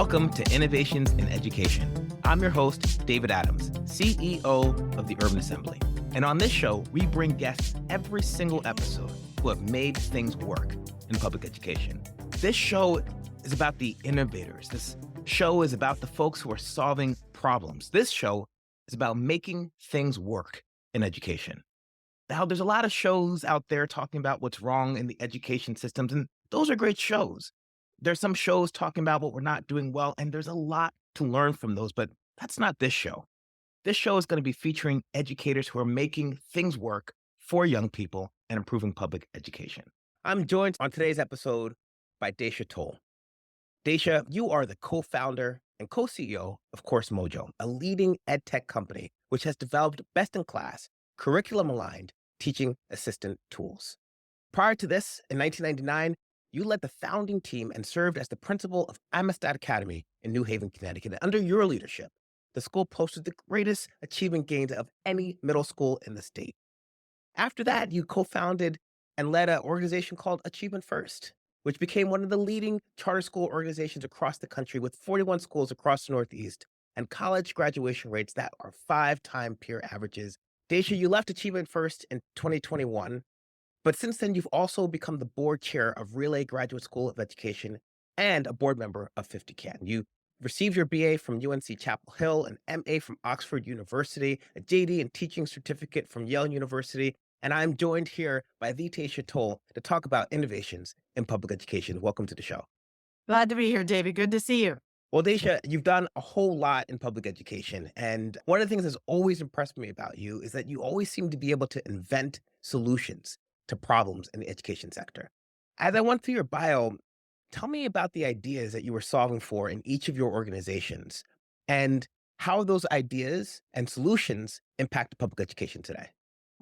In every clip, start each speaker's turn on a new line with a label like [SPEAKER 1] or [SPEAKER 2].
[SPEAKER 1] Welcome to Innovations in Education. I'm your host, David Adams, CEO of the Urban Assembly. And on this show, we bring guests every single episode who have made things work in public education. This show is about the innovators. This show is about the folks who are solving problems. This show is about making things work in education. Now, there's a lot of shows out there talking about what's wrong in the education systems, and those are great shows. There's some shows talking about what we're not doing well, and there's a lot to learn from those, but that's not this show. This show is going to be featuring educators who are making things work for young people and improving public education. I'm joined on today's episode by Deysha. Deysha, you are the co-founder and co-CEO of Coursemojo, a leading EdTech company which has developed best-in-class, curriculum-aligned teaching assistant tools. Prior to this, in 1999, you led the founding team and served as the principal of Amistad Academy in New Haven, Connecticut. Under your leadership, the school posted the greatest achievement gains of any middle school in the state. After that, you co-founded and led an organization called Achievement First, which became one of the leading charter school organizations across the country with 41 schools across the Northeast and college graduation rates that are 5-time peer averages. Deysha, you left Achievement First in 2021. But since then, you've also become the board chair of Relay Graduate School of Education and a board member of 50CAN. You received your BA from UNC Chapel Hill, an MA from Oxford University, a JD and teaching certificate from Yale University, and I'm joined here by the Deysha to talk about innovations in public education. Welcome to the show.
[SPEAKER 2] Glad to be here, David. Good to see you.
[SPEAKER 1] Well, Deysha, you've done a whole lot in public education, and one of the things that's always impressed me about you is that you always seem to be able to invent solutions to problems in the education sector. As I went through your bio, tell me about the ideas that you were solving for in each of your organizations and how those ideas and solutions impact public education today.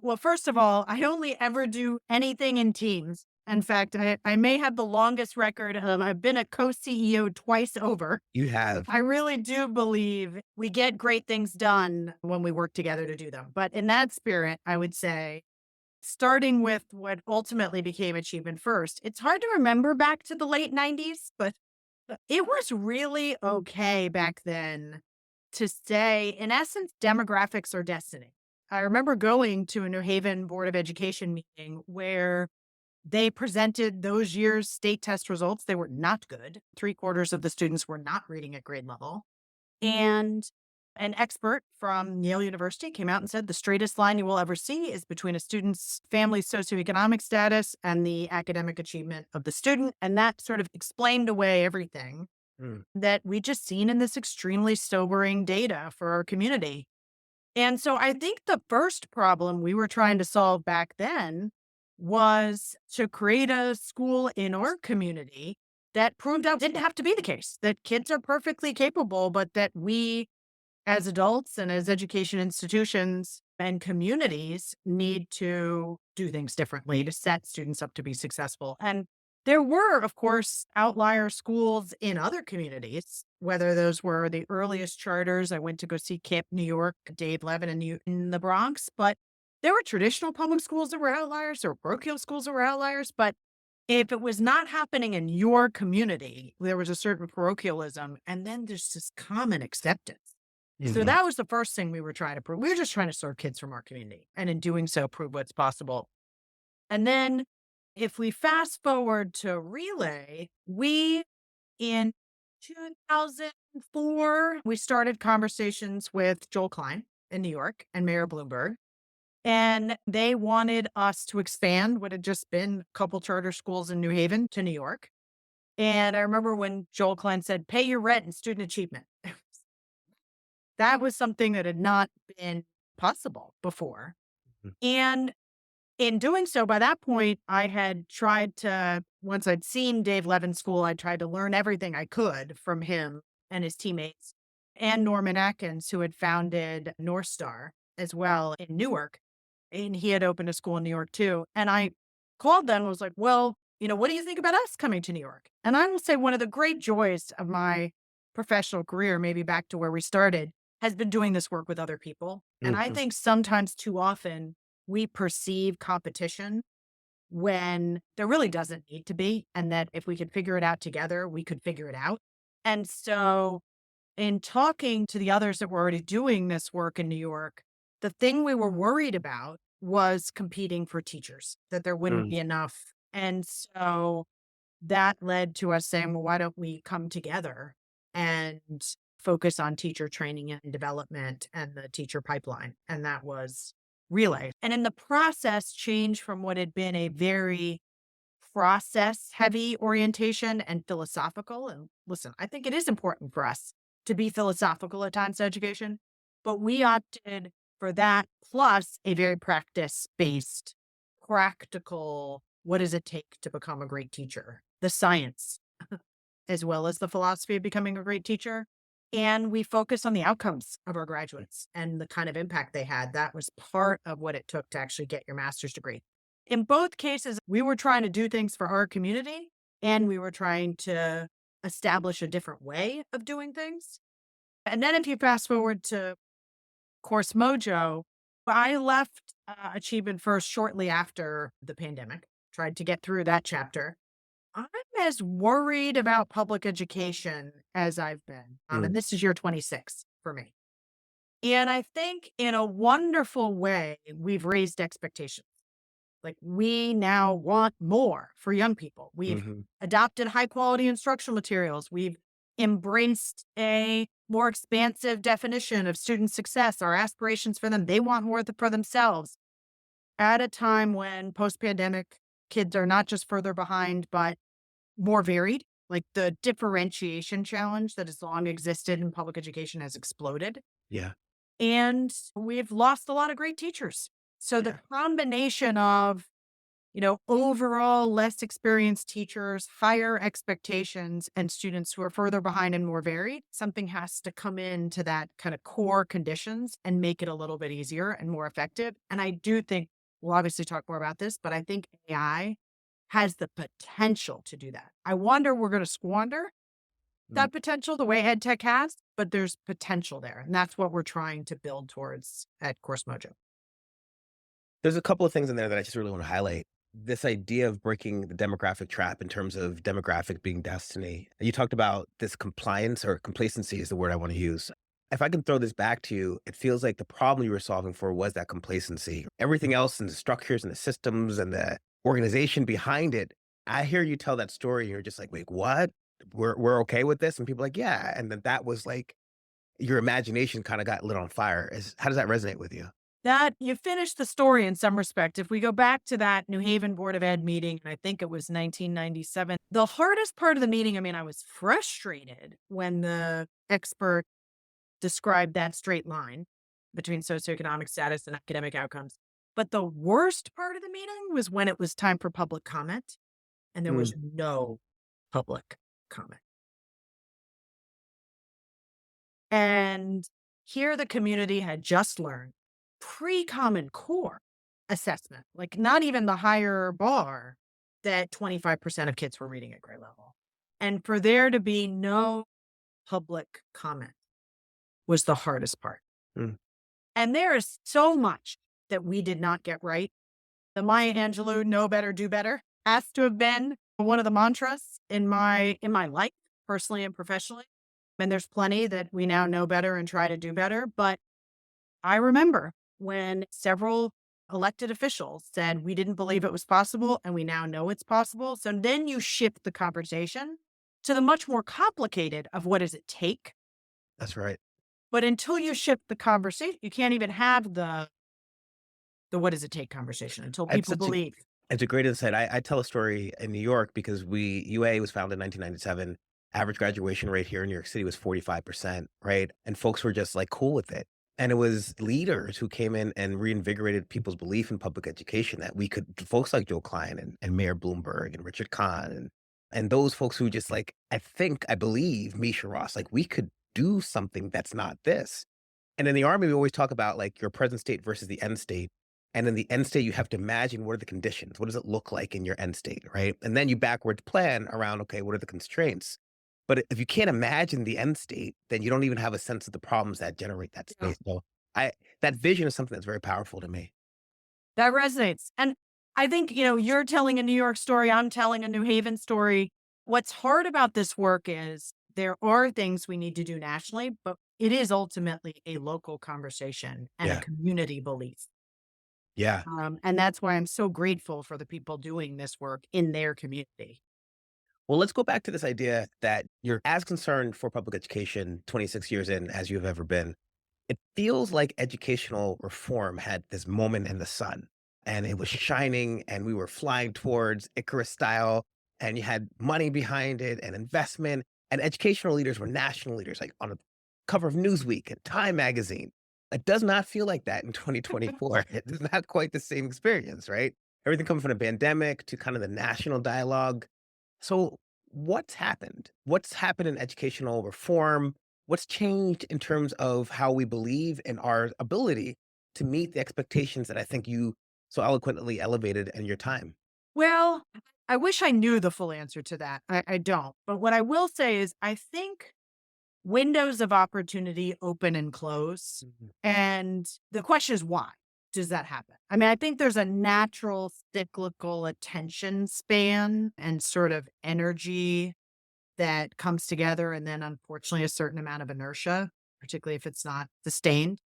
[SPEAKER 2] Well, first of all, I only ever do anything in teams. In fact, I may have the longest record. I've been a co-CEO twice over.
[SPEAKER 1] You have.
[SPEAKER 2] I really do believe we get great things done when we work together to do them. But in that spirit, I would say, starting with what ultimately became Achievement First, it's hard to remember back to the late 90s, but it was really okay back then to say, in essence, demographics are destiny. I remember going to a New Haven Board of Education meeting where they presented those year's state test results. They were not good. 3/4 of the students were not reading at grade level. And an expert from Yale University came out and said the straightest line you will ever see is between a student's family socioeconomic status and the academic achievement of the student. And that sort of explained away everything that we just seen in this extremely sobering data for our community. And so I think the first problem we were trying to solve back then was to create a school in our community that proved out didn't have to be the case, that kids are perfectly capable, but that we as adults and as education institutions and communities need to do things differently to set students up to be successful. And there were, of course, outlier schools in other communities, whether those were the earliest charters. I went to go see Camp New York, Dave Levin in the Bronx, but there were traditional public schools that were outliers. There were parochial schools that were outliers. But if it was not happening in your community, there was a certain parochialism, and then there's this common acceptance. So that was the first thing we were trying to prove. We were just trying to serve kids from our community, and in doing so, prove what's possible. And then if we fast forward to Relay, in 2004, we started conversations with Joel Klein in New York and Mayor Bloomberg, and they wanted us to expand what had just been a couple charter schools in New Haven to New York. And I remember when Joel Klein said, pay your rent and student achievement. That was something that had not been possible before. And in doing so, by that point, I had tried to, once I'd seen Dave Levin's school, I tried to learn everything I could from him and his teammates and Norman Atkins, who had founded North Star as well in Newark. And he had opened a school in New York too. And I called them and was like, well, what do you think about us coming to New York? And I will say one of the great joys of my professional career, maybe back to where we started, has been doing this work with other people. And I think sometimes too often we perceive competition when there really doesn't need to be. And that if we could figure it out together, we could figure it out. And so in talking to the others that were already doing this work in New York, the thing we were worried about was competing for teachers, that there wouldn't
[SPEAKER 1] Mm,
[SPEAKER 2] be enough. And so that led to us saying, well, why don't we come together and focus on teacher training and development and the teacher pipeline? And that was Relay. And in the process, change from what had been a very process heavy orientation and philosophical. And listen, I think it is important for us to be philosophical at times in education, but we opted for that plus a very practice based, practical, what does it take to become a great teacher? The science, as well as the philosophy of becoming a great teacher. And we focus on the outcomes of our graduates and the kind of impact they had. That was part of what it took to actually get your master's degree. In both cases, we were trying to do things for our community and we were trying to establish a different way of doing things. And then if you fast forward to Coursemojo, I left Achievement First shortly after the pandemic, tried to get through that chapter. I'm as worried about public education as I've been. And
[SPEAKER 1] mm,
[SPEAKER 2] this is year 26 for me. And I think in a wonderful way, we've raised expectations. Like we now want more for young people. We've
[SPEAKER 1] mhm.
[SPEAKER 2] adopted high quality instructional materials. We've embraced a more expansive definition of student success, our aspirations for them. They want more for themselves at a time when post pandemic kids are not just further behind, but more varied. Like the differentiation challenge that has long existed in public education has exploded.
[SPEAKER 1] Yeah.
[SPEAKER 2] And we've lost a lot of great teachers. So the
[SPEAKER 1] Yeah.
[SPEAKER 2] combination of, overall less experienced teachers, higher expectations, and students who are further behind and more varied, something has to come into that kind of core conditions and make it a little bit easier and more effective. And I do think we'll obviously talk more about this, but I think AI has the potential to do that. I wonder we're going to squander
[SPEAKER 1] Mm.
[SPEAKER 2] that potential the way EdTech has, but there's potential there. And that's what we're trying to build towards at Course Mojo.
[SPEAKER 1] There's a couple of things in there that I just really want to highlight. This idea of breaking the demographic trap in terms of demographic being destiny. You talked about this compliance or complacency is the word I want to use. If I can throw this back to you, it feels like the problem you were solving for was that complacency. Everything else and the structures and the systems and the organization behind it. I hear you tell that story and you're just like, wait, what? We're okay with this? And people are like, yeah. And then that was like your imagination kind of got lit on fire. How does that resonate with you?
[SPEAKER 2] That you finished the story in some respect. If we go back to that New Haven Board of Ed meeting, and I think it was 1997, the hardest part of the meeting, I mean, I was frustrated when the expert described that straight line between socioeconomic status and academic outcomes. But the worst part of the meeting was when it was time for public comment and there
[SPEAKER 1] Mm,
[SPEAKER 2] was no public comment. And here the community had just learned pre-Common Core assessment, like not even the higher bar that 25% of kids were reading at grade level. And for there to be no public comment was the hardest part.
[SPEAKER 1] mm,
[SPEAKER 2] And there is so much that we did not get right. The Maya Angelou, know better, do better, has to have been one of the mantras in my life, personally and professionally. And there's plenty that we now know better and try to do better. But I remember when several elected officials said we didn't believe it was possible and we now know it's possible. So then you shift the conversation to the much more complicated of what does it take.
[SPEAKER 1] that's right.
[SPEAKER 2] But until you shift the conversation, you can't even have the what does it take conversation until
[SPEAKER 1] It's
[SPEAKER 2] people
[SPEAKER 1] such a
[SPEAKER 2] believe.
[SPEAKER 1] it's a great insight. I tell a story in New York because UA was founded in 1997. Average graduation rate here in New York City was 45%, right? And folks were just like cool with it. And it was leaders who came in and reinvigorated people's belief in public education that we could, folks like Joe Klein and Mayor Bloomberg and Richard Kahn and those folks who just like, I believe Misha Ross, like we could do something that's not this. And in the Army, we always talk about like your present state versus the end state. And in the end state, you have to imagine what are the conditions? What does it look like in your end state, right? And then you backwards plan around, okay, what are the constraints? But if you can't imagine the end state, then you don't even have a sense of the problems that generate that
[SPEAKER 2] Yeah.
[SPEAKER 1] state. So I that vision is something that's very powerful to me.
[SPEAKER 2] That resonates. And I think, you're telling a New York story, I'm telling a New Haven story. What's hard about this work is there are things we need to do nationally, but it is ultimately a local conversation and a
[SPEAKER 1] Yeah.
[SPEAKER 2] community belief.
[SPEAKER 1] Yeah.
[SPEAKER 2] And that's why I'm so grateful for the people doing this work in their community.
[SPEAKER 1] Well, let's go back to this idea that you're as concerned for public education 26 years in as you've ever been. It feels like educational reform had this moment in the sun and it was shining and we were flying towards Icarus style and you had money behind it and investment and educational leaders were national leaders, like on a cover of Newsweek and Time magazine. It does not feel like that in 2024. It's not quite the same experience, right? Everything coming from the pandemic to kind of the national dialogue. So what's happened? What's happened in educational reform? What's changed in terms of how we believe in our ability to meet the expectations that I think you so eloquently elevated in your time?
[SPEAKER 2] Well, I wish I knew the full answer to that. I don't. But what I will say is, I think windows of opportunity open and close.
[SPEAKER 1] Mhm.
[SPEAKER 2] And the question is, why does that happen? I mean, I think there's a natural cyclical attention span and sort of energy that comes together. And then, unfortunately, a certain amount of inertia, particularly if it's not sustained.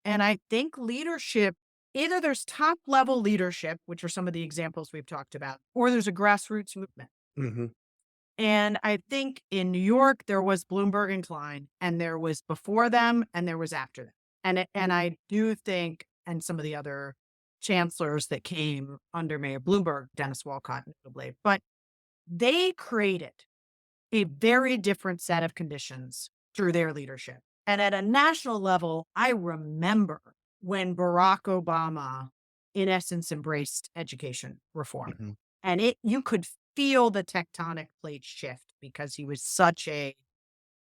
[SPEAKER 2] And I think leadership, either there's top level leadership, which are some of the examples we've talked about, or there's a grassroots movement.
[SPEAKER 1] Mhm.
[SPEAKER 2] And I think in New York, there was Bloomberg and Klein, and there was before them, and there was after them. And I do think, and some of the other chancellors that came under Mayor Bloomberg, Dennis Walcott, notably, but they created a very different set of conditions through their leadership. And at a national level, I remember when Barack Obama, in essence, embraced education reform.
[SPEAKER 1] Mhm.
[SPEAKER 2] And you could feel the tectonic plate shift because he was such a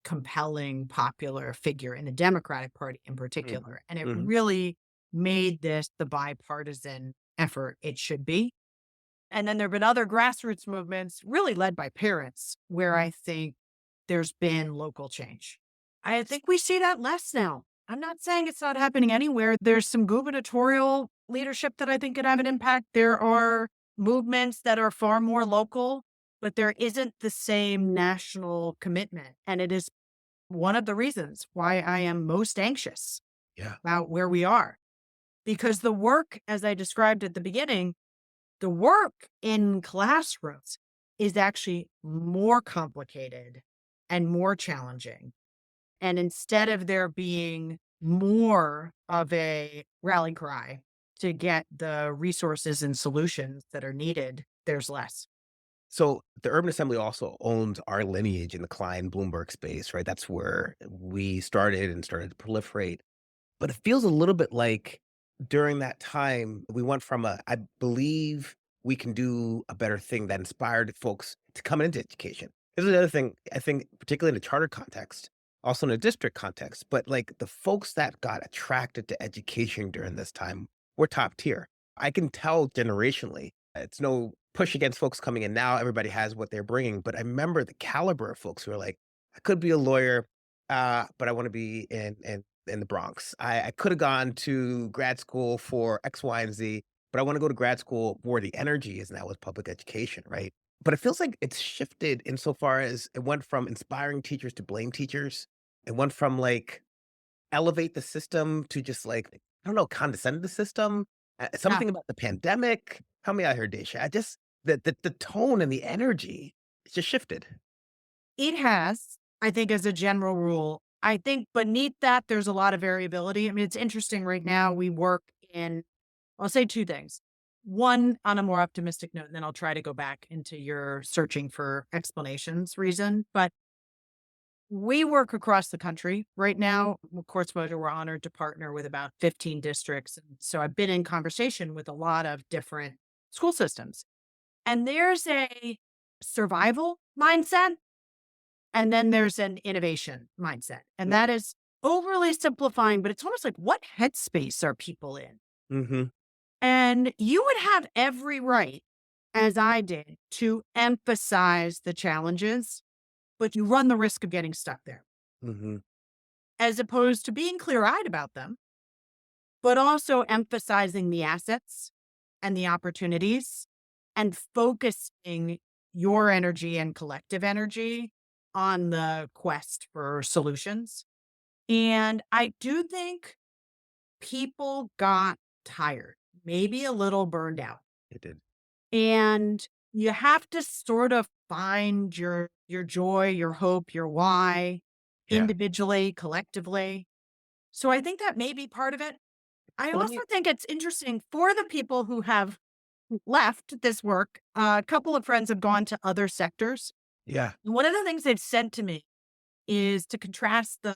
[SPEAKER 2] compelling, popular figure in the Democratic Party in
[SPEAKER 1] Mhm.
[SPEAKER 2] particular. And it
[SPEAKER 1] Mhm.
[SPEAKER 2] really made this the bipartisan effort it should be. And then there have been other grassroots movements, really led by parents, where I think there's been local change. I think we see that less now. I'm not saying it's not happening anywhere. There's some gubernatorial leadership that I think could have an impact. There are movements that are far more local, but there isn't the same national commitment. And it is one of the reasons why I am most anxious
[SPEAKER 1] Yeah.
[SPEAKER 2] about where we are. Because the work, as I described at the beginning, the work in classrooms is actually more complicated and more challenging. And instead of there being more of a rally cry to get the resources and solutions that are needed, there's less.
[SPEAKER 1] So the Urban Assembly also owns our lineage in the Klein Bloomberg space, right? That's where we started and started to proliferate. But it feels a little bit like during that time, we went from I believe we can do a better thing that inspired folks to come into education. This is the other thing, I think, particularly in the charter context, also in a district context, but like the folks that got attracted to education during this time were top tier. I can tell generationally, it's no push against folks coming in now. Everybody has what they're bringing. But I remember the caliber of folks who are like, I could be a lawyer, but I want to be in the Bronx. I could have gone to grad school for X, Y, and Z, but I want to go to grad school where the energy is now with public education, right? But it feels like it's shifted insofar as it went from inspiring teachers to blame teachers. It went from like elevate the system to just like, I don't know, condescend the system.
[SPEAKER 2] Yeah,
[SPEAKER 1] Something about the pandemic. Help me out here, Daysha. I just the tone and the energy, it's just shifted.
[SPEAKER 2] it has, I think, as a general rule. I think beneath that, there's a lot of variability. I mean, it's interesting right now. We work in, I'll say two things. One, on a more optimistic note, and then I'll try to go back into your searching for explanations reason. But we work across the country right now. Of course, we're honored to partner with about 15 districts. And so I've been in conversation with a lot of different school systems. And there's a survival mindset, and then there's an innovation mindset. And that is overly simplifying, but it's almost like, what headspace are people in?
[SPEAKER 1] Mm-hmm.
[SPEAKER 2] And you would have every right, as I did, to emphasize the challenges, but you run the risk of getting stuck there,
[SPEAKER 1] Mm-hmm.
[SPEAKER 2] as opposed to being clear eyed about them, but also emphasizing the assets and the opportunities and focusing your energy and collective energy on the quest for solutions. And I do think people got tired, maybe a little burned out.
[SPEAKER 1] It did.
[SPEAKER 2] And you have to sort of find your joy, your hope, your why
[SPEAKER 1] Yeah.
[SPEAKER 2] individually, collectively. So I think that may be part of it. I
[SPEAKER 1] Well, let
[SPEAKER 2] also
[SPEAKER 1] me,
[SPEAKER 2] think it's interesting for the people who have left this work. A couple of friends have gone to other sectors.
[SPEAKER 1] yeah.
[SPEAKER 2] And one of the things they've said to me is to contrast the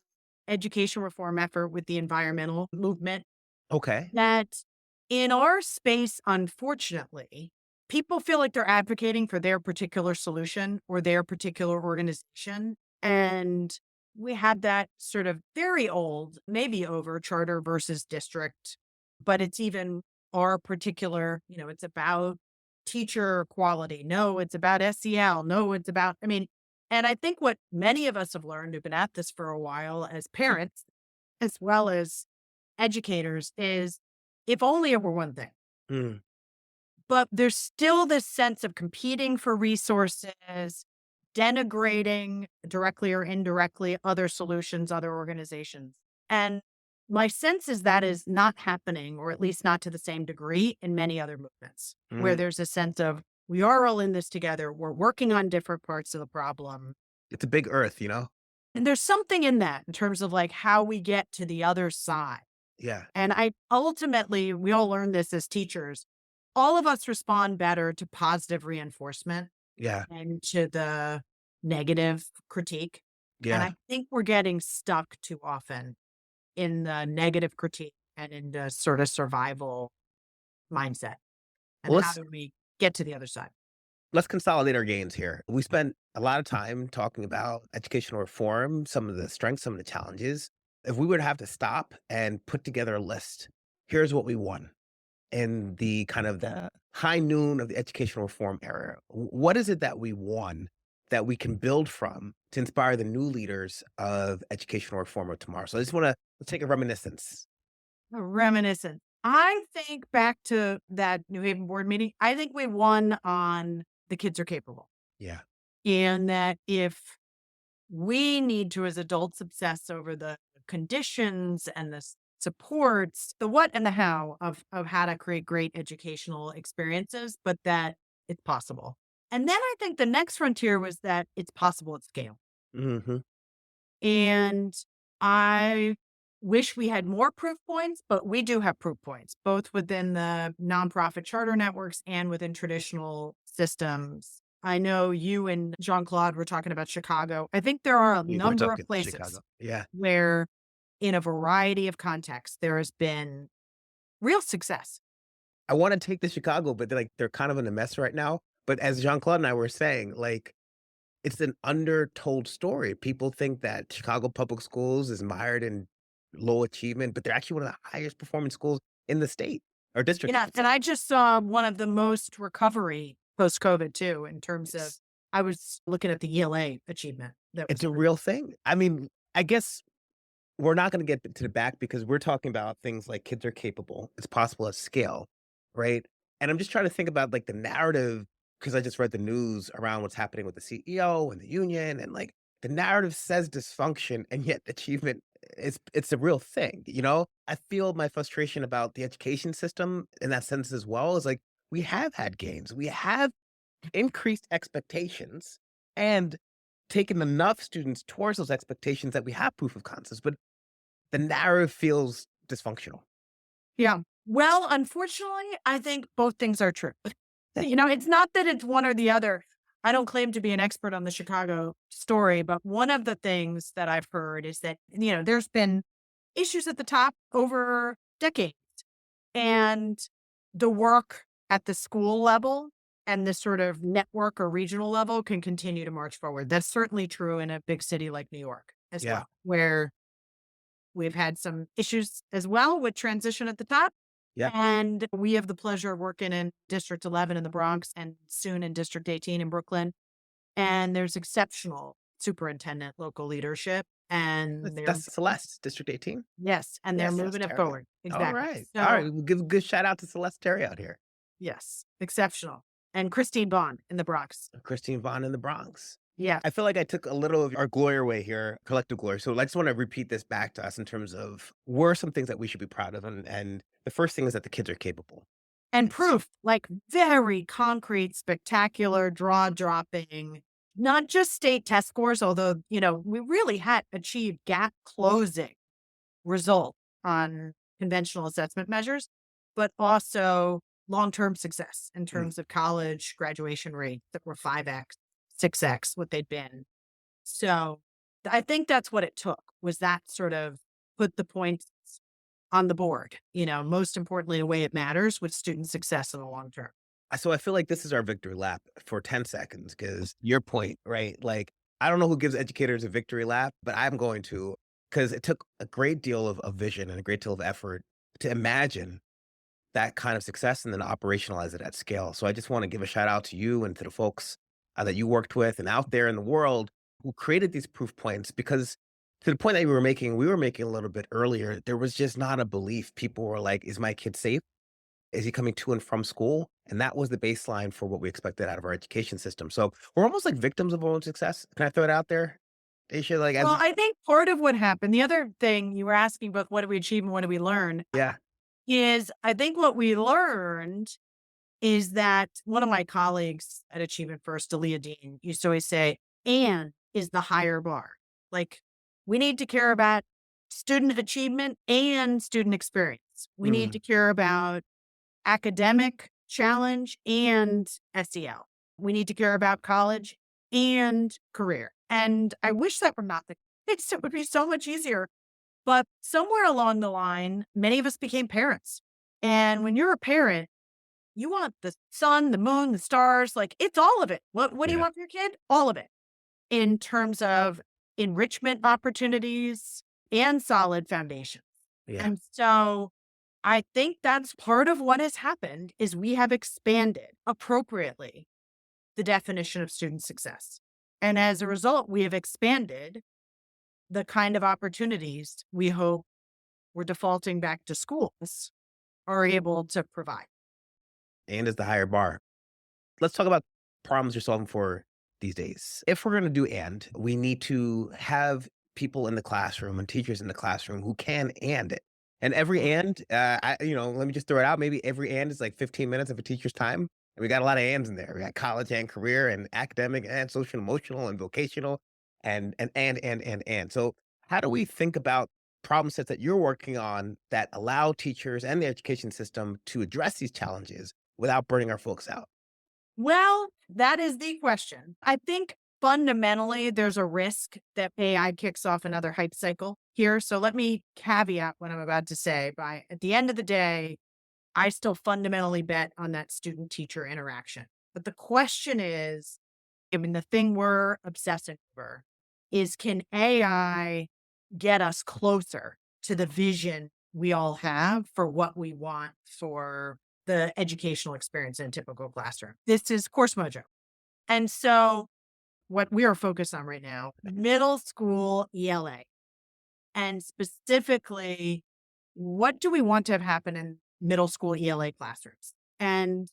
[SPEAKER 2] education reform effort with the environmental movement,
[SPEAKER 1] Okay.
[SPEAKER 2] that in our space, unfortunately, people feel like they're advocating for their particular solution or their particular organization. And we had that sort of very old, maybe over charter versus district, but it's even our particular, it's about teacher quality. No, it's about SEL. No, it's about, and I think what many of us have learned who've been at this for a while as parents, as well as educators, is if only it were one thing.
[SPEAKER 1] Mm,
[SPEAKER 2] But there's still this sense of competing for resources, denigrating directly or indirectly other solutions, other organizations. And my sense is that is not happening, or at least not to the same degree in many other movements, where
[SPEAKER 1] mm.
[SPEAKER 2] there's a sense of we are all in this together. We're working on different parts of the problem.
[SPEAKER 1] It's a big earth, you know?
[SPEAKER 2] And there's something in that in terms of like how we get to the other side.
[SPEAKER 1] Yeah.
[SPEAKER 2] And I ultimately, we all learn this as teachers. All of us respond better to positive reinforcement
[SPEAKER 1] Yeah.
[SPEAKER 2] and to the negative critique. And
[SPEAKER 1] Yeah.
[SPEAKER 2] I think we're getting stuck too often in the negative critique and in the sort of survival mindset. And
[SPEAKER 1] Well,
[SPEAKER 2] how do we get to the other side?
[SPEAKER 1] let's consolidate our gains here. We spent a lot of time talking about educational reform, some of the strengths, some of the challenges. If we were to have to stop and put together a list, here's what we won in the kind of the high noon of the educational reform era. What is it that we won that we can build from to inspire the new leaders of educational reform of tomorrow? So I just want to let's take a reminiscence.
[SPEAKER 2] Reminiscent. I think back to that New Haven board meeting. I think we won on the kids are capable.
[SPEAKER 1] Yeah.
[SPEAKER 2] And that if we need to, as adults, obsess over the conditions and the supports, the what and the how of how to create great educational experiences, but that it's possible. And then I think the next frontier was that it's possible at scale.
[SPEAKER 1] Hmm.
[SPEAKER 2] And I wish we had more proof points, but we do have proof points, both within the nonprofit charter networks and within traditional systems. I know you and Jean Claude were talking about Chicago. I think there are a
[SPEAKER 1] We were
[SPEAKER 2] number of
[SPEAKER 1] talking
[SPEAKER 2] places
[SPEAKER 1] Chicago. Yeah.
[SPEAKER 2] where, in a variety of contexts, there has been real success.
[SPEAKER 1] I want to take the Chicago, but they're kind of in a mess right now. But as Jean Claude and I were saying, like it's an undertold story. People think that Chicago public schools is mired in low achievement, but they're actually one of the highest performing schools in the state or district, I
[SPEAKER 2] Yeah.
[SPEAKER 1] should
[SPEAKER 2] And
[SPEAKER 1] say.
[SPEAKER 2] I just saw one of the most recovery post COVID, too, in terms of,
[SPEAKER 1] It's
[SPEAKER 2] I was looking at the ELA achievement that was
[SPEAKER 1] it's a real thing. I mean, I guess we're not gonna get to the back because we're talking about things like kids are capable. It's possible at scale, right? And I'm just trying to think about like the narrative because I just read the news around what's happening with the CEO and the union, and like the narrative says dysfunction, and yet achievement is it's a real thing, you know? I feel my frustration about the education system in that sense as well is like we have had gains. We have increased expectations and taken enough students towards those expectations that we have proof of concepts, but the narrative feels dysfunctional.
[SPEAKER 2] Yeah. Well, unfortunately, I think both things are true. It's not that it's one or the other. I don't claim to be an expert on the Chicago story, but one of the things that I've heard is that, there's been issues at the top over decades. And the work at the school level and the sort of network or regional level can continue to march forward. That's certainly true in a big city like New York as
[SPEAKER 1] Yeah.
[SPEAKER 2] well, where we've had some issues as well with transition at the top.
[SPEAKER 1] Yeah.
[SPEAKER 2] And we have the pleasure of working in District 11 in the Bronx and soon in District 18 in Brooklyn. And there's exceptional superintendent local leadership. And they're,
[SPEAKER 1] That's Celeste, District 18?
[SPEAKER 2] yes, and they're
[SPEAKER 1] Yes,
[SPEAKER 2] moving it
[SPEAKER 1] Celeste
[SPEAKER 2] forward.
[SPEAKER 1] All
[SPEAKER 2] Exactly.
[SPEAKER 1] right. All right.
[SPEAKER 2] So,
[SPEAKER 1] We'll give a good shout out to Celeste Terry out here.
[SPEAKER 2] yes, exceptional. And Christine Bond in the Bronx.
[SPEAKER 1] Christine Vaughn in the Bronx.
[SPEAKER 2] Yeah.
[SPEAKER 1] I feel like I took a little of our glory away here, collective glory. So I just want to repeat this back to us in terms of what are some things that we should be proud of. And the first thing is that the kids are capable.
[SPEAKER 2] And proof, like very concrete, spectacular, draw dropping, not just state test scores, although, we really had achieved gap closing result on conventional assessment measures, but also long-term success in
[SPEAKER 1] Mm.
[SPEAKER 2] terms of college graduation rates that were 5x, 6x what they'd been. So I think that's what it took, was that sort of put the points on the board, most importantly, the way it matters with student success in the long term.
[SPEAKER 1] So I feel like this is our victory lap for 10 seconds because your point, right? Like, I don't know who gives educators a victory lap, but I'm going to because it took a great deal of vision and a great deal of effort to imagine that kind of success and then operationalize it at scale. So I just want to give a shout out to you and to the folks that you worked with and out there in the world who created these proof points because to the point that we were making a little bit earlier, there was just not a belief. People were like, is my kid safe? Is he coming to and from school? And that was the baseline for what we expected out of our education system. So we're almost like victims of our own success. Can I throw it out there? Dacia, like
[SPEAKER 2] Well,
[SPEAKER 1] as
[SPEAKER 2] I think part of what happened, the other thing you were asking about, what did we achieve and what did we learn,
[SPEAKER 1] yeah.
[SPEAKER 2] is I think what we learned is that one of my colleagues at Achievement First, Dalia Dean, used to always say, and is the higher bar. Like, we need to care about student achievement and student experience. We need
[SPEAKER 1] Mm,
[SPEAKER 2] to care about academic challenge and SEL. We need to care about college and career. And I wish that were not the case. It would be so much easier. But somewhere along the line, many of us became parents. And when you're a parent, you want the sun, the moon, the stars, like it's all of it. What do you
[SPEAKER 1] yeah.
[SPEAKER 2] want for your kid? All of it in terms of enrichment opportunities and solid foundations.
[SPEAKER 1] Yeah.
[SPEAKER 2] And so I think that's part of what has happened is we have expanded appropriately the definition of student success. And as a result, we have expanded the kind of opportunities we hope we're defaulting back to schools are able to provide.
[SPEAKER 1] And is the higher bar. Let's talk about problems you're solving for these days. If we're going to do we need to have people in the classroom and teachers in the classroom who can and it. And every let me just throw it out. Maybe every and is like 15 minutes of a teacher's time. And we got a lot of ands in there. We got college and career and academic and social, emotional and vocational and. So how do we think about problem sets that you're working on that allow teachers and the education system to address these challenges without burning our folks out?
[SPEAKER 2] Well, that is the question. I think fundamentally there's a risk that AI kicks off another hype cycle here. So let me caveat what I'm about to say by at the end of the day, I still fundamentally bet on that student teacher interaction. But the question is, I mean, the thing we're obsessing over is, can AI get us closer to the vision we all have for what we want for the educational experience in a typical classroom? This is Coursemojo. And so what we are focused on right now, middle school ELA, and specifically, what do we want to have happen in middle school ELA classrooms? And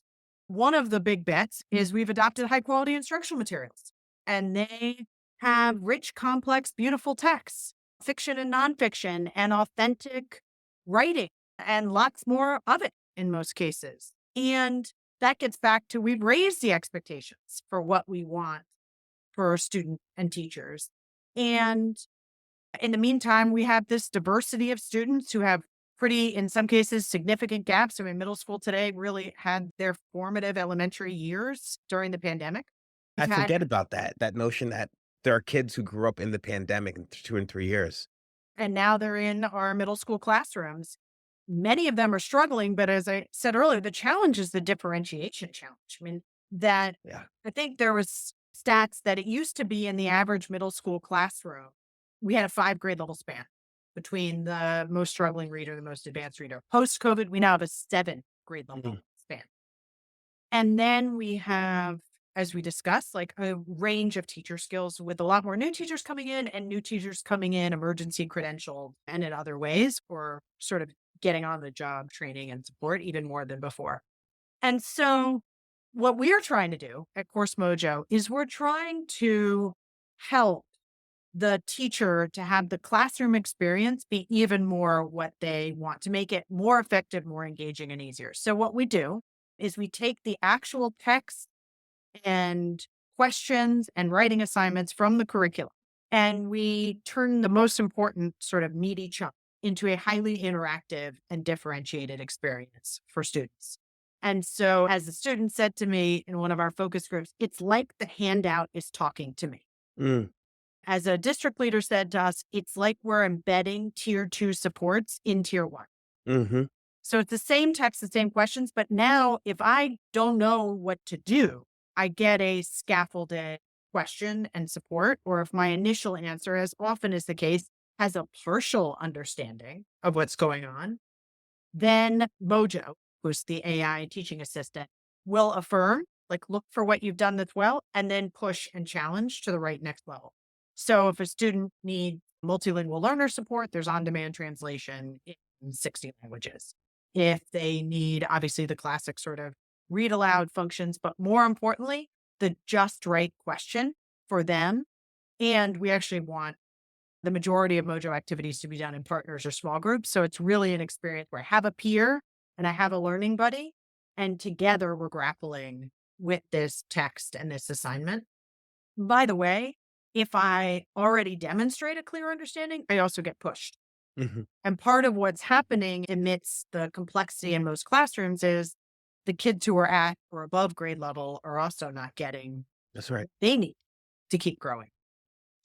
[SPEAKER 2] one of the big bets is we've adopted high quality instructional materials, and they have rich, complex, beautiful texts, fiction and nonfiction, and authentic writing, and lots more of it in most cases. And that gets back to, we've raised the expectations for what we want for students and teachers. And in the meantime, we have this diversity of students who have pretty, in some cases, significant gaps. I mean, middle school today really had their formative elementary years during the pandemic.
[SPEAKER 1] I
[SPEAKER 2] We've had,
[SPEAKER 1] forget about that notion that there are kids who grew up in the pandemic in 2 and 3 years.
[SPEAKER 2] and now they're in our middle school classrooms. Many of them are struggling, but as I said earlier, the challenge is the differentiation challenge. I mean, that
[SPEAKER 1] Yeah.
[SPEAKER 2] I think there was stats that it used to be in the average middle school classroom, we had a 5 grade level span between the most struggling reader, the most advanced reader. Post COVID, we now have a 7 grade level
[SPEAKER 1] Mhm.
[SPEAKER 2] span. And then we have, as we discussed, like a range of teacher skills with a lot more new teachers coming in and new teachers coming in emergency credentialed and in other ways for sort of getting on the job training and support even more than before. And so What we are trying to do at Coursemojo is we're trying to help the teacher to have the classroom experience be even more what they want, to make it more effective, more engaging, and easier. So what we do is we take the actual text and questions and writing assignments from the curriculum, and we turn the most important sort of meaty chunk into a highly interactive and differentiated experience for students. And so, as the student said to me in one of our focus groups, it's like the handout is talking to me.
[SPEAKER 1] Mm,
[SPEAKER 2] As a district leader said to us, it's like we're embedding tier two supports in tier one.
[SPEAKER 1] hmm
[SPEAKER 2] So it's the same text, the same questions, but now if I don't know what to do, I get a scaffolded question and support. Or if my initial answer, as often is the case, has a partial understanding of what's going on, then Mojo, who's the AI teaching assistant, will affirm, like look for what you've done that's well, and then push and challenge to the right next level. So if a student needs multilingual learner support, there's on-demand translation in 60 languages. If they need, obviously, the classic sort of read aloud functions, but more importantly, the just right question for them. And we actually want the majority of Mojo activities to be done in partners or small groups. So it's really an experience where I have a peer and I have a learning buddy, and together we're grappling with this text and this assignment. By the way, if I already demonstrate a clear understanding, I also get pushed.
[SPEAKER 1] hmm
[SPEAKER 2] And part of what's happening amidst the complexity in most classrooms is the kids who are at or above grade level are also not getting
[SPEAKER 1] That's right.
[SPEAKER 2] they need to keep growing.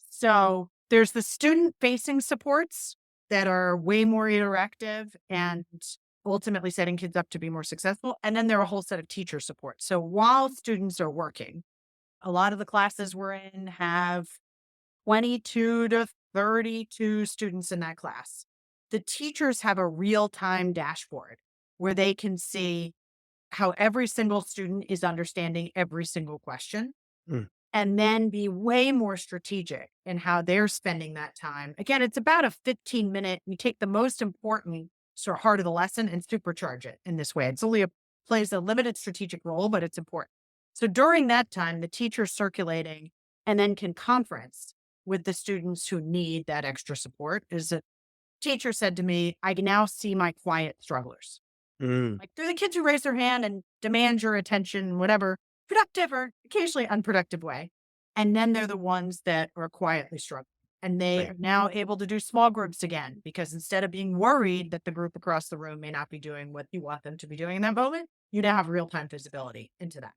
[SPEAKER 2] So there's the student facing supports that are way more interactive and ultimately setting kids up to be more successful. And then there are a whole set of teacher support. So while students are working, a lot of the classes we're in have 22 to 32 students in that class. The teachers have a real time dashboard where they can see how every single student is understanding every single question
[SPEAKER 1] Mm,
[SPEAKER 2] and then be way more strategic in how they're spending that time. Again, it's about a 15-minute, you take the most important sort of heart of the lesson and supercharge it in this way. It's only plays a limited strategic role, but it's important. So during that time, the teacher's circulating and then can conference with the students who need that extra support. Is a teacher said to me, I can now see my quiet strugglers.
[SPEAKER 1] mm,
[SPEAKER 2] Like they're the kids who raise their hand and demand your attention, in whatever productive or occasionally unproductive way. And then they're the ones that are quietly struggling. And they
[SPEAKER 1] right.
[SPEAKER 2] are now able to do small groups again, because instead of being worried that the group across the room may not be doing what you want them to be doing in that moment, you now have real time visibility into that.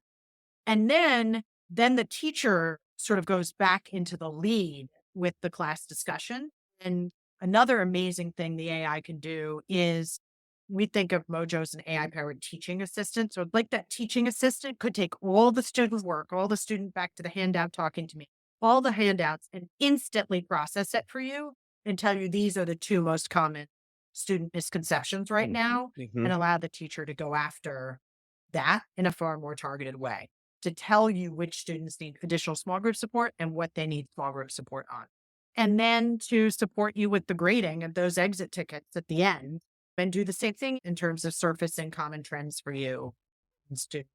[SPEAKER 2] And then the teacher sort of goes back into the lead with the class discussion. And another amazing thing the AI can do is we think of Mojo as an AI powered teaching assistant. So like that teaching assistant could take all the student work, all the student back to the handout talking to me, all the handouts, and instantly process it for you and tell you these are the two most common student misconceptions right now,
[SPEAKER 1] Mm-hmm.
[SPEAKER 2] and allow the teacher to go after that in a far more targeted way to tell you which students need additional small group support and what they need small group support on. And then to support you with the grading of those exit tickets at the end, and do the same thing in terms of surfacing common trends for you and student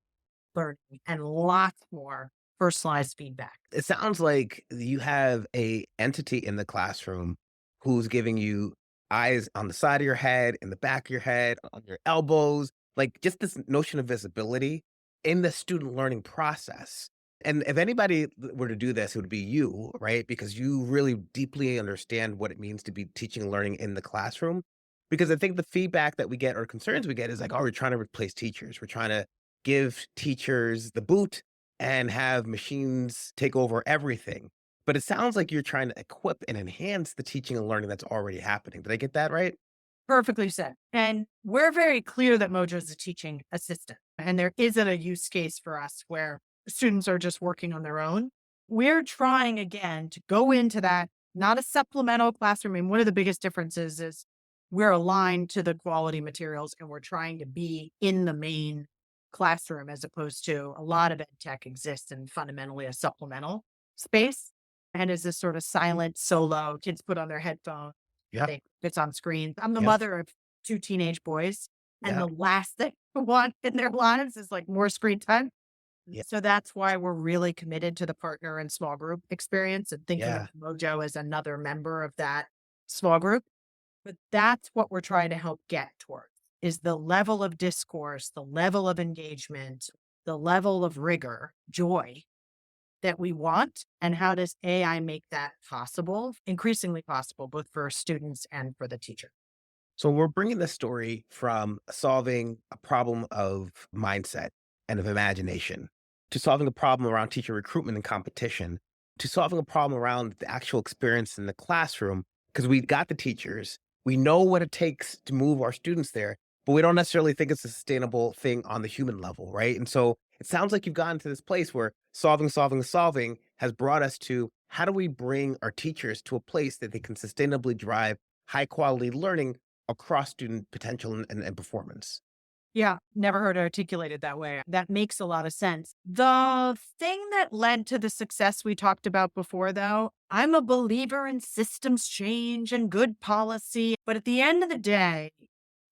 [SPEAKER 2] learning and lots more personalized feedback.
[SPEAKER 1] It sounds like you have a entity in the classroom who's giving you eyes on the side of your head, in the back of your head, on your elbows, like just this notion of visibility in the student learning process. And if anybody were to do this, it would be you, right? Because you really deeply understand what it means to be teaching and learning in the classroom. Because I think the feedback that we get or concerns we get is like, oh, we're trying to replace teachers. We're trying to give teachers the boot and have machines take over everything. But it sounds like you're trying to equip and enhance the teaching and learning that's already happening. Did I get that right?
[SPEAKER 2] Perfectly said. And we're very clear that Mojo is a teaching assistant, and there isn't a use case for us where students are just working on their own. We're trying again to go into that, not a supplemental classroom. And one of the biggest differences is we're aligned to the quality materials and we're trying to be in the main classroom, as opposed to a lot of ed tech exists in fundamentally a supplemental space and is this sort of silent solo, kids put on their headphones,
[SPEAKER 1] Yep.
[SPEAKER 2] it's on screens. I'm the
[SPEAKER 1] Yep.
[SPEAKER 2] mother of two teenage boys, and
[SPEAKER 1] Yep.
[SPEAKER 2] the last thing I want in their lives is like more screen time.
[SPEAKER 1] Yeah.
[SPEAKER 2] So that's why we're really committed to the partner and small group experience and thinking of
[SPEAKER 1] Yeah.
[SPEAKER 2] Mojo as another member of that small group. But that's what we're trying to help get towards is the level of discourse, the level of engagement, the level of rigor, joy that we want. And how does AI make that possible, increasingly possible, both for students and for the teacher?
[SPEAKER 1] So we're bringing the story from solving a problem of mindset and of imagination to solving a problem around teacher recruitment and competition to solving a problem around the actual experience in the classroom because we got the teachers. We know what it takes to move our students there, but we don't necessarily think it's a sustainable thing on the human level, right? And so it sounds like you've gotten to this place where solving has brought us to how do we bring our teachers to a place that they can sustainably drive high quality learning across student potential and performance.
[SPEAKER 2] Yeah, never heard it articulated that way. That makes a lot of sense. The thing that led to the success we talked about before, though, I'm a believer in systems change and good policy. But at the end of the day,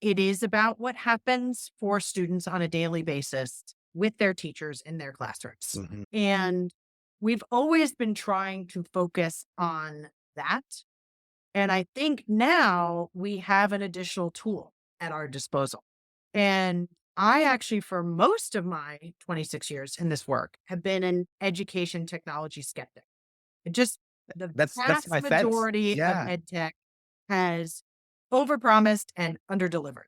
[SPEAKER 2] it is about what happens for students on a daily basis with their teachers in their classrooms.
[SPEAKER 1] Mhm.
[SPEAKER 2] And we've always been trying to focus on that. And I think now we have an additional tool at our disposal. And I actually, for most of my 26 years in this work, have been an education technology skeptic. It just, the
[SPEAKER 1] That's
[SPEAKER 2] vast
[SPEAKER 1] my sense.
[SPEAKER 2] majority of
[SPEAKER 1] Yeah.
[SPEAKER 2] EdTech has overpromised and underdelivered.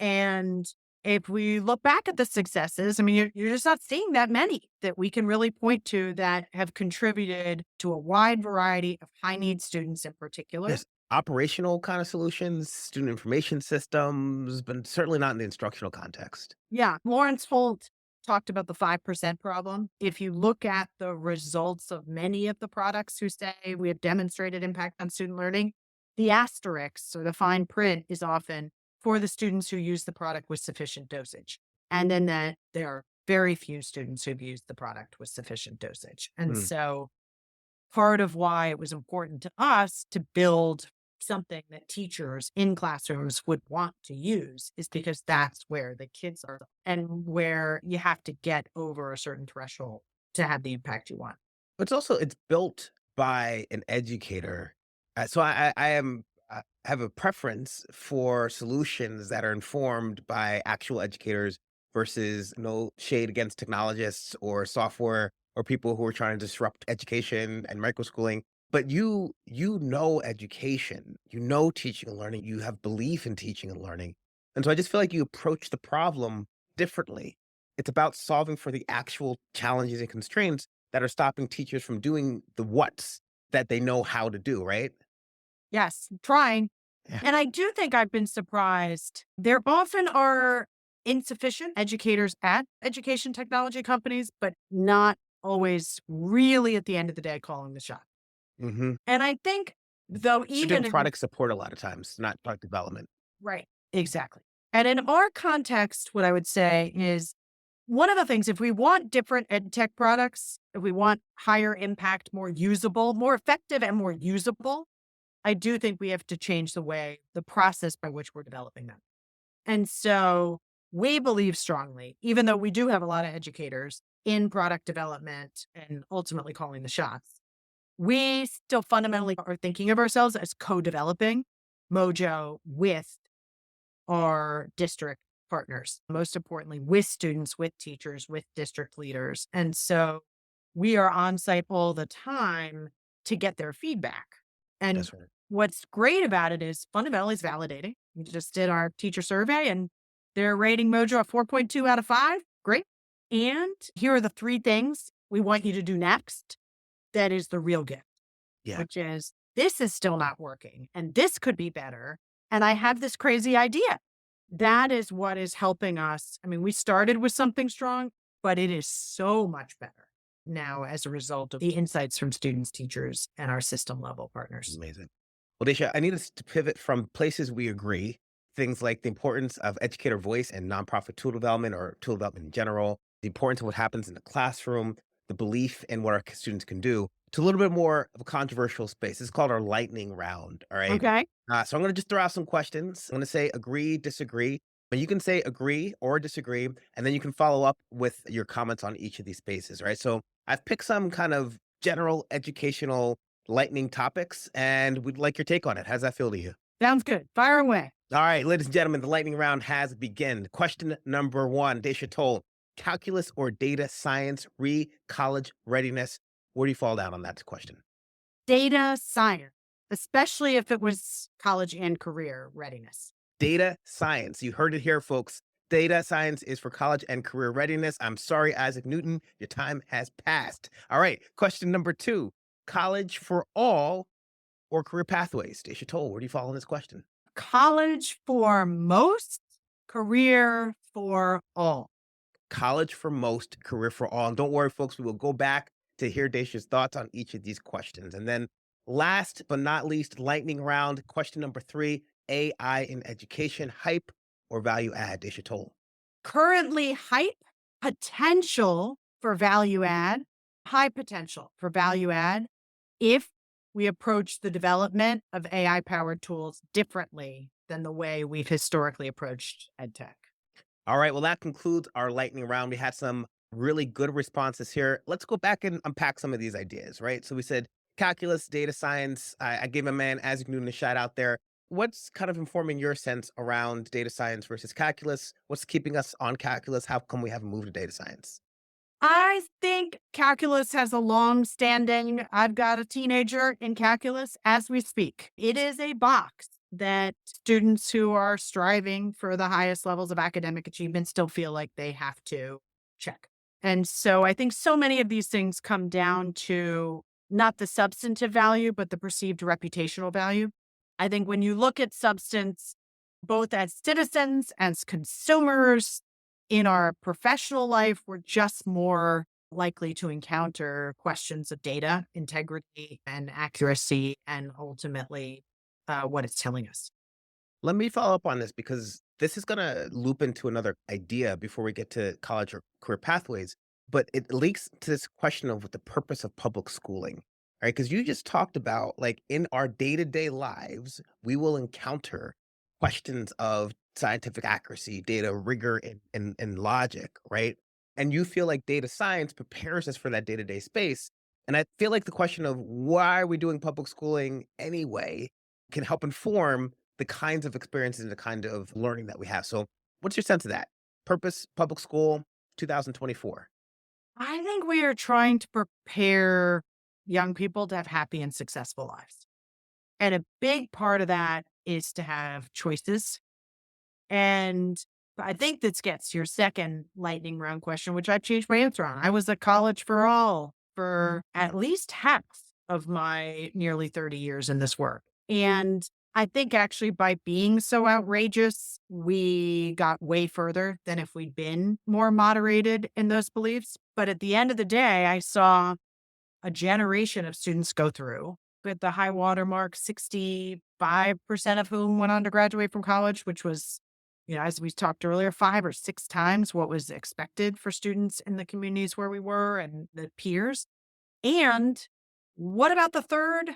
[SPEAKER 2] And if we look back at the successes, I mean, you're just not seeing that many that we can really point to that have contributed to a wide variety of high need students in particular.
[SPEAKER 1] There's operational kind of solutions, student information systems, but certainly not in the instructional context.
[SPEAKER 2] Yeah. Lawrence Holt talked about the 5% problem. If you look at the results of many of the products who say we have demonstrated impact on student learning, the asterisks or the fine print is often for the students who use the product with sufficient dosage. And then that there are very few students who've used the product with sufficient dosage. And
[SPEAKER 1] Mm.
[SPEAKER 2] so part of why it was important to us to build something that teachers in classrooms would want to use is because that's where the kids are and where you have to get over a certain threshold to have the impact you want.
[SPEAKER 1] It's built by an educator. So I have a preference for solutions that are informed by actual educators versus no shade against technologists or software or people who are trying to disrupt education and microschooling. But you know education, you know teaching and learning, you have belief in teaching and learning. And so I just feel like you approach the problem differently. It's about solving for the actual challenges and constraints that are stopping teachers from doing the what's that they know how to do, right?
[SPEAKER 2] Yes, trying.
[SPEAKER 1] Yeah.
[SPEAKER 2] And I do think I've been surprised. There often are insufficient educators at education technology companies, but not always really at the end of the day calling the shot.
[SPEAKER 1] Mhm.
[SPEAKER 2] And I think, though,
[SPEAKER 1] They're doing
[SPEAKER 2] even in
[SPEAKER 1] product support a lot of times, not product development.
[SPEAKER 2] right, exactly. And in our context, what I would say is one of the things, if we want different ed tech products, if we want higher impact, more usable, more effective, and more usable, I do think we have to change the way, the process by which we're developing them. And so we believe strongly, even though we do have a lot of educators in product development and ultimately calling the shots, we still fundamentally are thinking of ourselves as co developing Mojo with our district partners, most importantly, with students, with teachers, with district leaders. And so we are on site all the time to get their feedback. And
[SPEAKER 1] That's right.
[SPEAKER 2] what's great about it is fundamentally it's validating. We just did our teacher survey and they're rating Mojo a 4.2 out of 5. Great. And here are the three things we want you to do next. That is the real gift,
[SPEAKER 1] Yeah.
[SPEAKER 2] which is this is still not working and this could be better. And I have this crazy idea. That is what is helping us. I mean, we started with something strong, but it is so much better now as a result of the insights from students, teachers, and our system level partners.
[SPEAKER 1] Amazing. Well, Dacia, I need us to pivot from places we agree, things like the importance of educator voice and nonprofit tool development or tool development in general, the importance of what happens in the classroom, the belief in what our students can do, to a little bit more of a controversial space. It's called our lightning round. All right.
[SPEAKER 2] Okay.
[SPEAKER 1] So I'm going to just throw out some questions. I'm going to say agree, disagree. But you can say agree or disagree, and then you can follow up with your comments on each of these spaces, right? So I've picked some kind of general educational lightning topics, and we'd like your take on it. How's that feel to you?
[SPEAKER 2] Sounds good. Fire away.
[SPEAKER 1] All right, ladies and gentlemen, the lightning round has begun. Question number one, Deysha Toll, calculus or data science college readiness. Where do you fall down on that question?
[SPEAKER 2] Data science, especially if it was college and career readiness.
[SPEAKER 1] Data science. You heard it here, folks. Data science is for college and career readiness. I'm sorry, Isaac Newton, your time has passed. All right, question number two, college for all or career pathways. Deysha Toll, where do you fall on this question?
[SPEAKER 2] College for most, career for all.
[SPEAKER 1] College for most, career for all. And don't worry, folks, we will go back to hear Dacia's thoughts on each of these questions. And then last but not least, lightning round, question number three, AI in education, hype or value add, Dacia Toll.
[SPEAKER 2] Currently, hype, potential for value add, high potential for value add if we approach the development of AI powered tools differently than the way we've historically approached EdTech.
[SPEAKER 1] All right, well, that concludes our lightning round. We had some really good responses here. Let's go back and unpack some of these ideas, right? So we said calculus, data science. I gave a man, Isaac Newton, a shout out there. What's kind of informing your sense around data science versus calculus? What's keeping us on calculus? How come we haven't moved to data science?
[SPEAKER 2] I think calculus has a long standing. I've got a teenager in calculus as we speak. It is a box that students who are striving for the highest levels of academic achievement still feel like they have to check. And so I think so many of these things come down to not the substantive value, but the perceived reputational value. I think when you look at substance, both as citizens, as consumers, in our professional life, we're just more likely to encounter questions of data integrity and accuracy and ultimately what it's telling us.
[SPEAKER 1] Let me follow up on this because this is going to loop into another idea before we get to college or career pathways, but it links to this question of what the purpose of public schooling, right? Because you just talked about like in our day to day lives, we will encounter questions of scientific accuracy, data rigor, and logic, right? And you feel like data science prepares us for that day to day space. And I feel like the question of why are we doing public schooling anyway can help inform the kinds of experiences and the kind of learning that we have. So what's your sense of that? Purpose, public school, 2024.
[SPEAKER 2] I think we are trying to prepare young people to have happy and successful lives. And a big part of that is to have choices. And I think this gets to your second lightning round question, which I've changed my answer on. I was at college for all for at least half of my nearly 30 years in this work. And I think actually by being so outrageous, we got way further than if we'd been more moderated in those beliefs. But at the end of the day, I saw a generation of students go through with the high watermark, 65% of whom went on to graduate from college, which was, as we talked earlier, 5 or 6 times what was expected for students in the communities where we were and the peers. And what about the third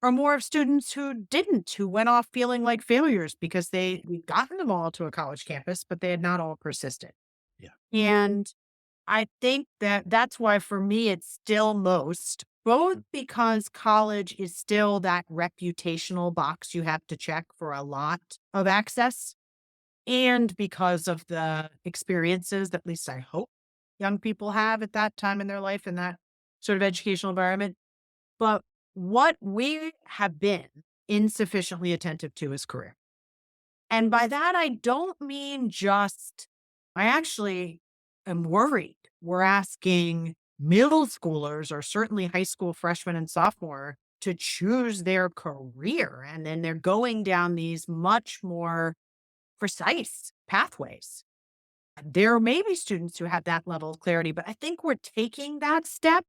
[SPEAKER 2] or more of students who didn't, who went off feeling like failures because we'd gotten them all to a college campus, but they had not all persisted.
[SPEAKER 1] Yeah.
[SPEAKER 2] And I think that that's why for me, it's still most, both because college is still that reputational box you have to check for a lot of access, and because of the experiences that at least I hope young people have at that time in their life in that sort of educational environment. But what we have been insufficiently attentive to is career. And by that, I don't mean I actually am worried. We're asking middle schoolers or certainly high school freshmen and sophomore to choose their career. And then they're going down these much more precise pathways. There may be students who have that level of clarity, but I think we're taking that step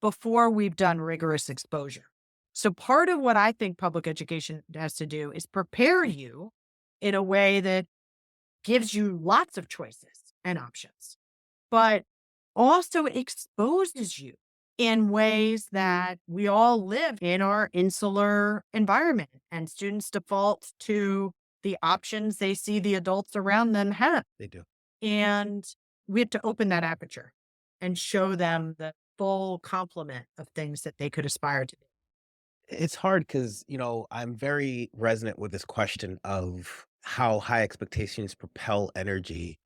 [SPEAKER 2] before we've done rigorous exposure. So part of what I think public education has to do is prepare you in a way that gives you lots of choices and options, but also exposes you in ways that we all live in our insular environment. And students default to the options they see the adults around them have.
[SPEAKER 1] They do.
[SPEAKER 2] And we have to open that aperture and show them the full complement of things that they could aspire to do.
[SPEAKER 1] It's hard because, I'm very resonant with this question of how high expectations propel energy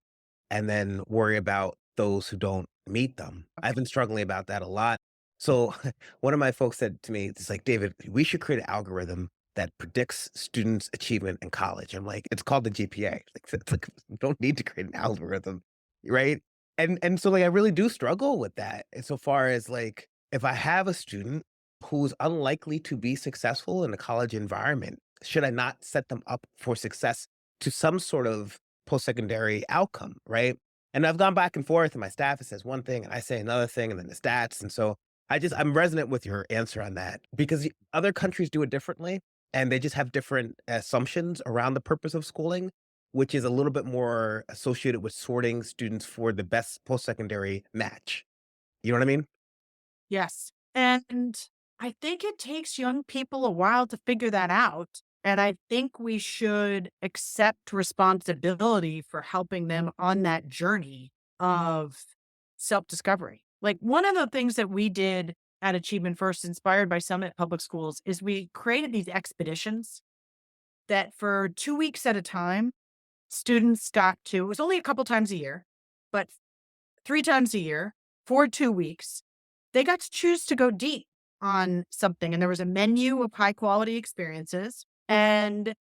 [SPEAKER 1] and then worry about those who don't meet them. I've been struggling about that a lot. So one of my folks said to me, it's like, David, we should create an algorithm that predicts students' achievement in college. I'm like, it's called the GPA. It's like you don't need to create an algorithm, right? And so like I really do struggle with that insofar as like if I have a student who's unlikely to be successful in a college environment, should I not set them up for success to some sort of post-secondary outcome, right? And I've gone back and forth, and my staff says one thing, and I say another thing, and then the stats. And so I'm resonant with your answer on that because other countries do it differently, and they just have different assumptions around the purpose of schooling, which is a little bit more associated with sorting students for the best post-secondary match. You know what I mean?
[SPEAKER 2] Yes. And I think it takes young people a while to figure that out. And I think we should accept responsibility for helping them on that journey of self discovery. Like one of the things that we did at Achievement First, inspired by Summit Public Schools, is we created these expeditions that for 2 weeks at a time, students got to, it was only a couple times a year, but 3 times a year for 2 weeks, they got to choose to go deep on something. And there was a menu of high quality experiences. And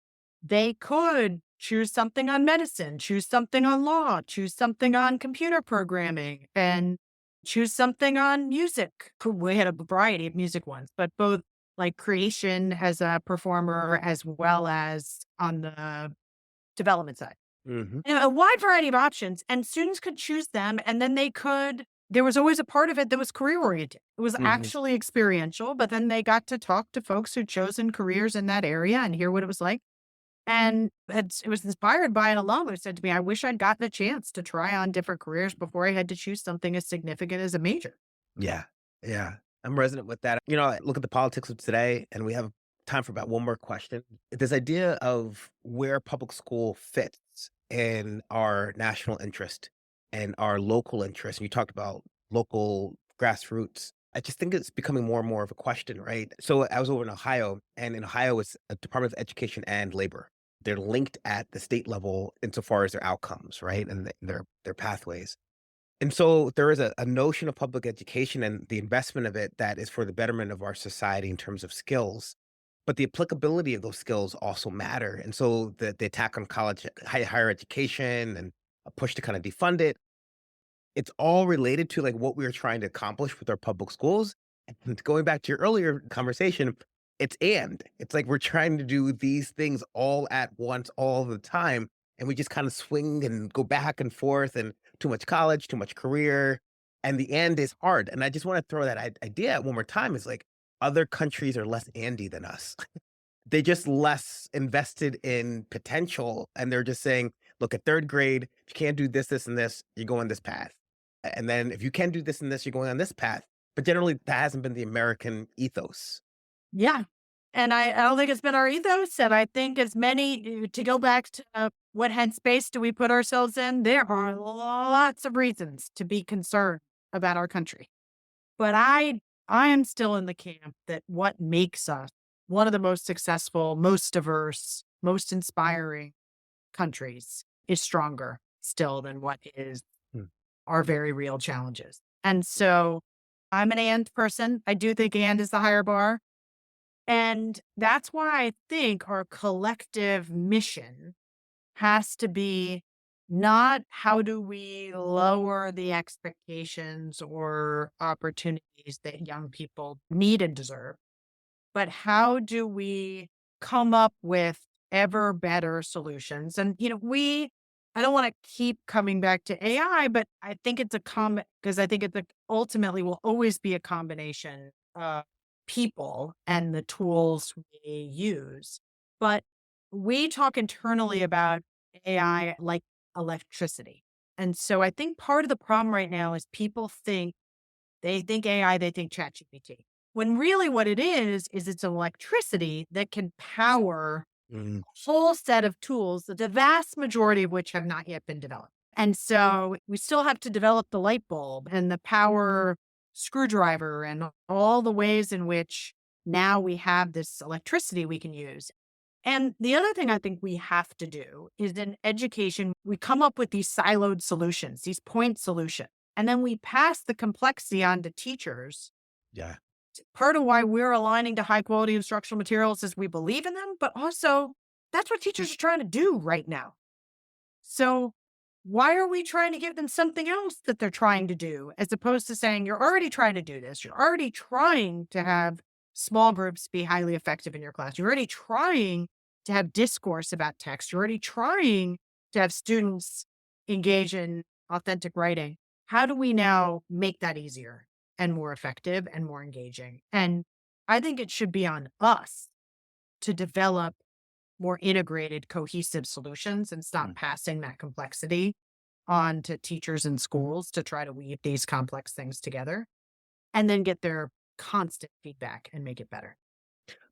[SPEAKER 2] they could choose something on medicine, choose something on law, choose something on computer programming, and choose something on music. We had a variety of music ones, but both like creation as a performer as well as on the development side.
[SPEAKER 1] Hmm.
[SPEAKER 2] A wide variety of options, and students could choose them, and then there was always a part of it that was career oriented. It was
[SPEAKER 1] Hmm.
[SPEAKER 2] actually experiential, but then they got to talk to folks who'd chosen careers in that area and hear what it was like. And it was inspired by an alum who said to me, I wish I'd gotten a chance to try on different careers before I had to choose something as significant as a major.
[SPEAKER 1] Yeah. Yeah. I'm resonant with that. I look at the politics of today, and we have time for about one more question. This idea of where public school fits in our national interest and our local interest. And you talked about local grassroots. I just think it's becoming more and more of a question, right? So I was over in Ohio, and in Ohio, it's a Department of Education and Labor. They're linked at the state level insofar as their outcomes, right? And their pathways. And so there is a notion of public education and the investment of it that is for the betterment of our society in terms of skills. But the applicability of those skills also matter. And so the attack on college, higher education and a push to kind of defund it, it's all related to like what we are trying to accomplish with our public schools. And going back to your earlier conversation, it's like we're trying to do these things all at once, all the time. And we just kind of swing and go back and forth and too much college, too much career. And the end is hard. And I just want to throw that idea out one more time is like other countries are less Andy than us. They're just less invested in potential, and they're just saying, "Look, at 3rd grade, if you can't do this, this, and this, you're going this path. And then if you can do this and this, you're going on this path." But generally, that hasn't been the American ethos.
[SPEAKER 2] Yeah. And I don't think it's been our ethos. And I think as many, to go back to what headspace do we put ourselves in, there are lots of reasons to be concerned about our country. But I am still in the camp that what makes us one of the most successful, most diverse, most inspiring countries is stronger still than what is
[SPEAKER 1] Hmm.
[SPEAKER 2] our very real challenges. And so I'm an and person. I do think and is the higher bar. And that's why I think our collective mission has to be not how do we lower the expectations or opportunities that young people need and deserve, but how do we come up with ever better solutions? And, I don't want to keep coming back to AI, but I think it's because I think ultimately will always be a combination of people and the tools we use. But we talk internally about AI like electricity. And so I think part of the problem right now is they think AI, they think ChatGPT. When really what it is it's electricity that can power
[SPEAKER 1] Mm,
[SPEAKER 2] whole set of tools, the vast majority of which have not yet been developed. And so we still have to develop the light bulb and the power screwdriver and all the ways in which now we have this electricity we can use. And the other thing I think we have to do is in education, we come up with these siloed solutions, these point solutions, and then we pass the complexity on to teachers.
[SPEAKER 1] yeah.
[SPEAKER 2] Part of why we're aligning to high quality instructional materials is we believe in them, but also that's what teachers are trying to do right now. So why are we trying to give them something else that they're trying to do as opposed to saying, you're already trying to do this. You're already trying to have small groups be highly effective in your class. You're already trying to have discourse about text. You're already trying to have students engage in authentic writing. How do we now make that easier and more effective and more engaging? And I think it should be on us to develop more integrated, cohesive solutions and stop passing that complexity on to teachers and schools to try to weave these complex things together and then get their constant feedback and make it better.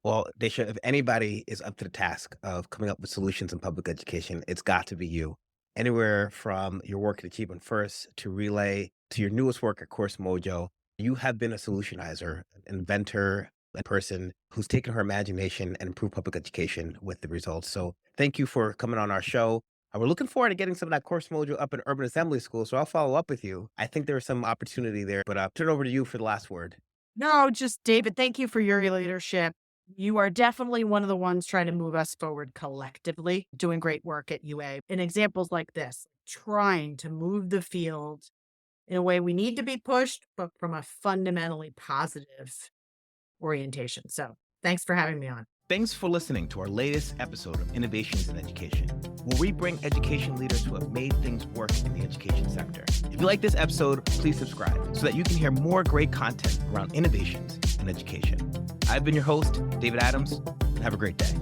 [SPEAKER 1] Well, Deysha, if anybody is up to the task of coming up with solutions in public education, it's got to be you. Anywhere from your work at Achievement First to Relay to your newest work at Coursemojo, you have been a solutionizer, an inventor, a person who's taken her imagination and improved public education with the results. So thank you for coming on our show. We're looking forward to getting some of that Coursemojo up in Urban Assembly School, so I'll follow up with you. I think there's some opportunity there, but I'll turn it over to you for the last word.
[SPEAKER 2] No, just David, thank you for your leadership. You are definitely one of the ones trying to move us forward collectively, doing great work at UA. And examples like this, trying to move the field in a way we need to be pushed, but from a fundamentally positive orientation. So thanks for having me on.
[SPEAKER 1] Thanks for listening to our latest episode of Innovations in Education, where we bring education leaders who have made things work in the education sector. If you like this episode, please subscribe so that you can hear more great content around innovations in education. I've been your host, David Adams, and have a great day.